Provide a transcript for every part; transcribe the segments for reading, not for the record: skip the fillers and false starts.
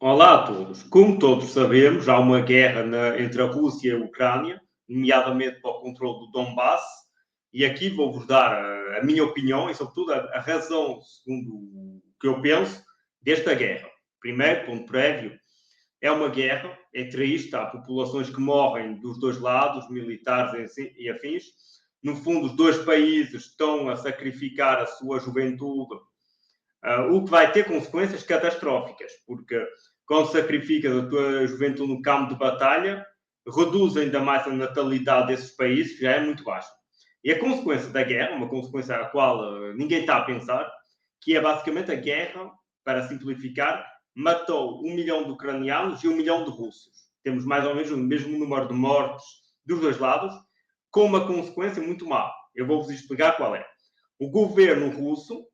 Olá a todos. Como todos sabemos, há uma guerra entre a Rússia e a Ucrânia, nomeadamente para o controle do Donbass, e aqui vou-vos dar a minha opinião e, sobretudo, a razão, segundo o que eu penso, desta guerra. Primeiro, ponto prévio, é uma guerra, é triste, há populações que morrem dos dois lados, militares e afins. No fundo, os dois países estão a sacrificar a sua juventude, o que vai ter consequências catastróficas, porque quando sacrificas a tua juventude no campo de batalha, reduz ainda mais a natalidade desses países, que já é muito baixa. E a consequência da guerra, uma consequência à qual ninguém está a pensar, que é basicamente a guerra, para simplificar, matou 1 milhão de ucranianos e 1 milhão de russos. Temos mais ou menos o mesmo número de mortes dos dois lados, com uma consequência muito má. Eu vou-vos explicar qual é. O governo russo,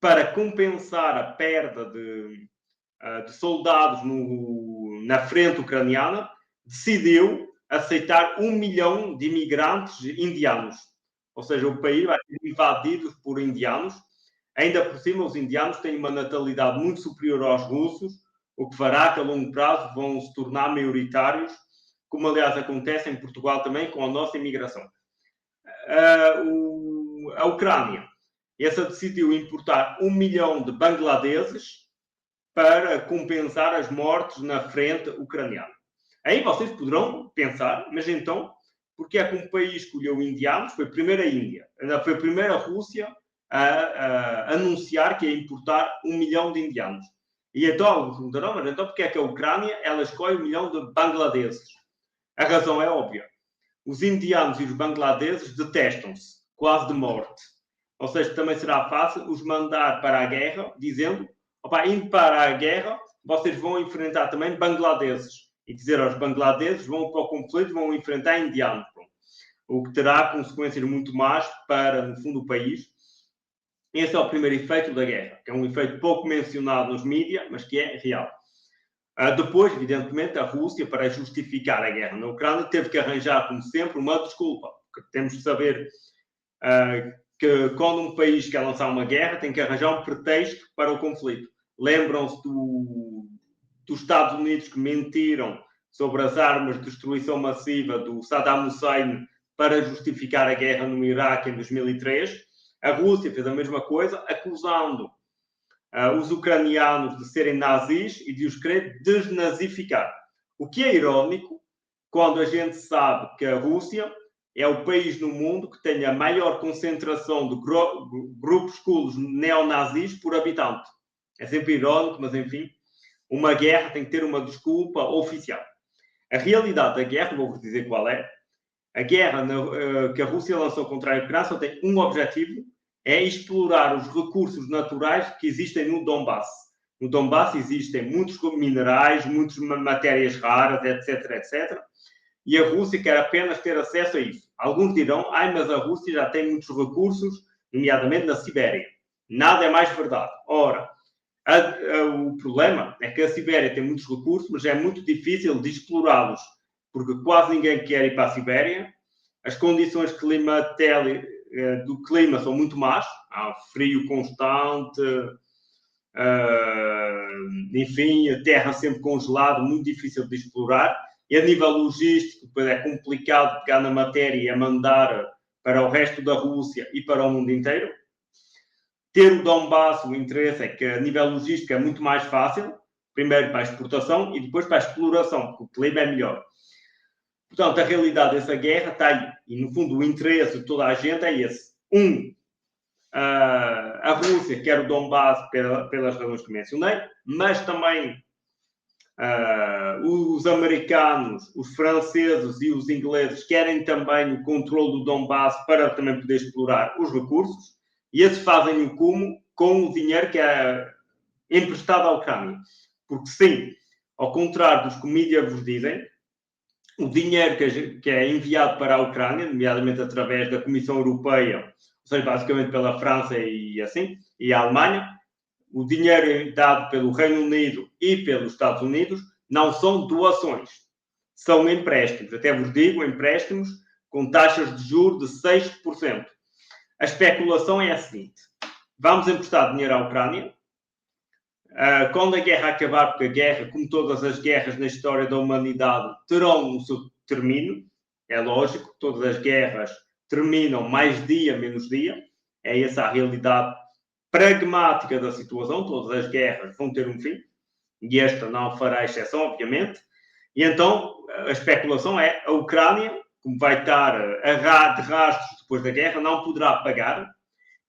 para compensar a perda de soldados na frente ucraniana, decidiu aceitar 1 milhão de imigrantes indianos. Ou seja, o país vai ser invadido por indianos. Ainda por cima, os indianos têm uma natalidade muito superior aos russos, o que fará que a longo prazo vão se tornar maioritários, como aliás acontece em Portugal também com a nossa imigração. A Ucrânia, essa decidiu importar 1 milhão de bangladeses para compensar as mortes na frente ucraniana. Aí vocês poderão pensar, mas então, porque é que um país escolheu indianos? Foi primeiro a Índia, foi a primeira Rússia a anunciar que ia importar 1 milhão de indianos. E então, alguns perguntarão, mas então porque é que a Ucrânia ela escolhe 1 milhão de bangladeses? A razão é óbvia. Os indianos e os bangladeses detestam-se, quase de morte. Ou seja, também será fácil os mandar para a guerra, dizendo, opa, indo para a guerra, vocês vão enfrentar também bangladeses. E dizer aos bangladeses, vão para o conflito, vão enfrentar indianos. O que terá consequências muito más para, no fundo, o país. Esse é o primeiro efeito da guerra, que é um efeito pouco mencionado nos mídias, mas que é real. Depois, evidentemente, a Rússia, para justificar a guerra na Ucrânia, teve que arranjar, como sempre, uma desculpa. Porque temos de saber que quando um país quer lançar uma guerra, tem que arranjar um pretexto para o conflito. Lembram-se dos Estados Unidos que mentiram sobre as armas de destruição massiva do Saddam Hussein para justificar a guerra no Iraque em 2003. A Rússia fez a mesma coisa, acusando os ucranianos de serem nazis e de os querer desnazificar. O que é irónico quando a gente sabe que a Rússia é o país no mundo que tem a maior concentração de grupos neonazis por habitante. É sempre irónico, mas enfim, uma guerra tem que ter uma desculpa oficial. A realidade da guerra, vou-vos dizer qual é. A guerra que a Rússia lançou contra a Ucrânia só tem um objetivo, é explorar os recursos naturais que existem no Donbass. No Donbass existem muitos minerais, muitas matérias raras, etc, etc. E a Rússia quer apenas ter acesso a isso. Alguns dirão, mas a Rússia já tem muitos recursos, nomeadamente na Sibéria. Nada é mais verdade. Ora, o problema é que a Sibéria tem muitos recursos, mas é muito difícil de explorá-los, porque quase ninguém quer ir para a Sibéria. As condições do clima são muito más, há frio constante, enfim, a terra sempre congelada, muito difícil de explorar, e a nível logístico depois é complicado pegar na matéria e a mandar para o resto da Rússia e para o mundo inteiro. Ter o Donbass, o interesse é que a nível logístico é muito mais fácil, primeiro para a exportação e depois para a exploração, porque o clima é melhor. Portanto, a realidade dessa guerra está aí. E, no fundo, o interesse de toda a gente é esse. A Rússia quer o Donbass pelas razões que mencionei, mas também os americanos, os franceses e os ingleses querem também o controle do Donbass para também poder explorar os recursos. E esses fazem o como com o dinheiro que é emprestado à Ucrânia. Porque, sim, ao contrário dos que os mídias vos dizem, o dinheiro que é enviado para a Ucrânia, nomeadamente através da Comissão Europeia, ou seja, basicamente pela França e a Alemanha, o dinheiro dado pelo Reino Unido e pelos Estados Unidos não são doações, são empréstimos. Até vos digo, empréstimos com taxas de juros de 6%. A especulação é a seguinte: vamos emprestar dinheiro à Ucrânia, Quando a guerra acabar, porque a guerra, como todas as guerras na história da humanidade, terão o seu término, é lógico, todas as guerras terminam mais dia, menos dia, é essa a realidade pragmática da situação, todas as guerras vão ter um fim, e esta não fará exceção, obviamente, e então a especulação é a Ucrânia, como vai estar de rastros depois da guerra, não poderá pagar,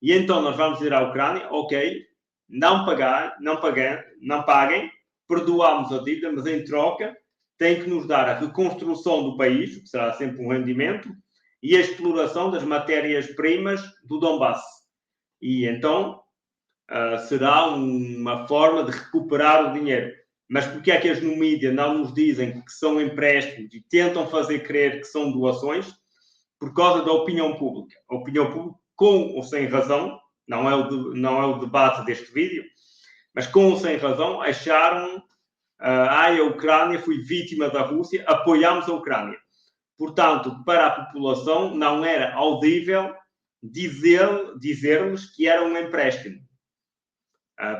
e então nós vamos dizer à Ucrânia, ok, não paguem, perdoamos a dívida, mas em troca tem que nos dar a reconstrução do país, que será sempre um rendimento, e a exploração das matérias-primas do Donbass. E então será uma forma de recuperar o dinheiro. Mas porque é que as no mídia não nos dizem que são empréstimos e tentam fazer crer que são doações? Por causa da opinião pública. A opinião pública, com ou sem razão, não é o debate deste vídeo, mas com ou sem razão, acharam a Ucrânia foi vítima da Rússia, apoiamos a Ucrânia. Portanto, para a população não era audível dizer-lhes que era um empréstimo.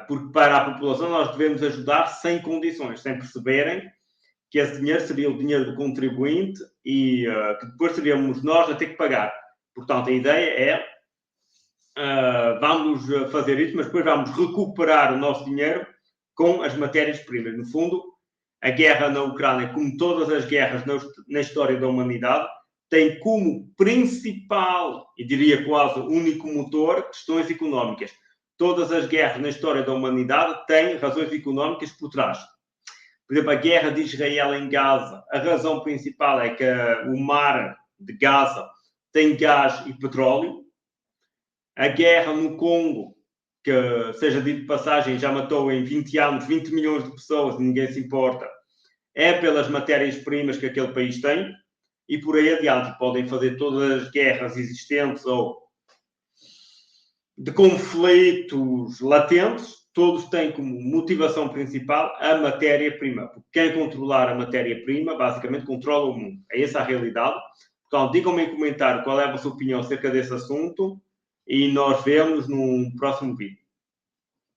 Porque para a população nós devemos ajudar sem condições, sem perceberem que esse dinheiro seria o dinheiro do contribuinte e que depois seríamos nós a ter que pagar. Portanto, a ideia é vamos fazer isso, mas depois vamos recuperar o nosso dinheiro com as matérias-primas. No fundo, a guerra na Ucrânia, como todas as guerras na história da humanidade, tem como principal, e diria quase único motor, questões económicas. Todas as guerras na história da humanidade têm razões económicas por trás. Por exemplo, a guerra de Israel em Gaza, a razão principal é que o mar de Gaza tem gás e petróleo. A guerra no Congo, que, seja dito de passagem, já matou em 20 anos 20 milhões de pessoas e ninguém se importa, é pelas matérias-primas que aquele país tem. E por aí adiante podem fazer todas as guerras existentes ou de conflitos latentes, todos têm como motivação principal a matéria-prima. Porque quem controlar a matéria-prima, basicamente, controla o mundo. É essa a realidade. Portanto, digam-me em comentário qual é a vossa opinião acerca desse assunto e nós vemos num próximo vídeo.